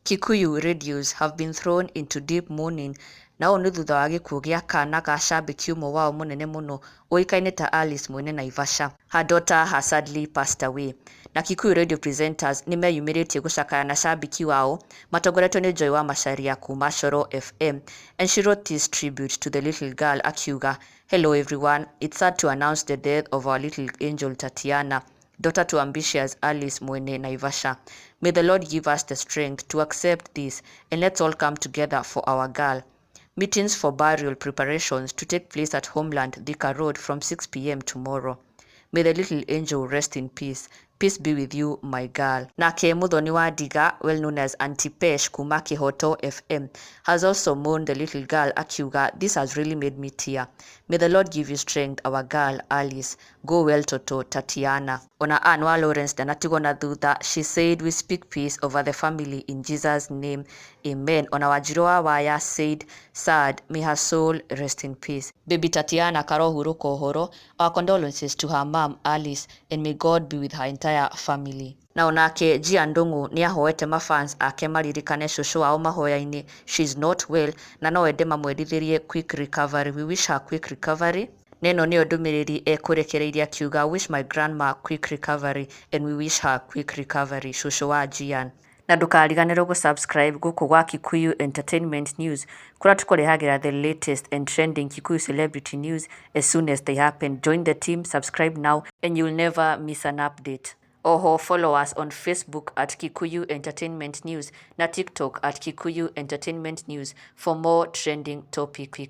Kikuyu radios have been thrown into deep mourning na ũũ nĩ thutha wa gĩkuũ gĩa kaana ga cambĩki ũmwe wao mũnene mũno ũĩkaine ta Alice mwene Naivasha. Her daughter has sadly passed away. Na Kikuyu radio presenters nĩ meyumĩrĩtie gũcakaya na cambĩki wao matongoretio nĩ Joy wa Macharia kuma Coro FM, and she wrote this tribute to the little girl akiuga, "Hello everyone, it's sad to announce the death of our little angel Tatiana, daughter to ambitious Alice mwene Naivasha. May the Lord give us the strength to accept this, and let's all come together for our girl." Meetings for burial preparations to take place at Homeland, Thika Road from 6 p.m. tomorrow. May the little angel rest in peace. Peace be with you, my girl. Nake Muthoni wa Diga, well known as Auntie Pesh kuma Kihoto FM, has also mourned the little girl akiuga, "This has really made me tear. May the Lord give you strength, our girl Alice. Go well, Toto, Tatiana." Ona Anwa Lawrence Danatigo na thutha, she said, "We speak peace over the family in Jesus' name. Amen." Ona Wajiroa Waya said, "Sad, may her soul rest in peace." Baby Tatiana karohuru kohoro, our condolences to her mom Alice, and may God be with her entire family. Na onake Gia Ndungu ni ahoete mafans ake maririkane shushu wao mahoya-ini. She's not well na no ende mamwerithirie quick recovery. We wish her quick recovery. Neno niyo ndumiriri ekurekereirie akiuga, "Wish my grandma quick recovery, and we wish her quick recovery." Shushu wa Gian. Na ndukariganĩrwo gũsubscribe gũkũ gwa Kikuyu Entertainment News, kũrĩa tũkũrehagĩra the latest and trending Kikuyu celebrity news as soon as they happen. Join the team, subscribe now, and you'll never miss an update. Oho, follow us on Facebook at Kikuyu Entertainment News na TikTok at Kikuyu Entertainment News for more trending topics.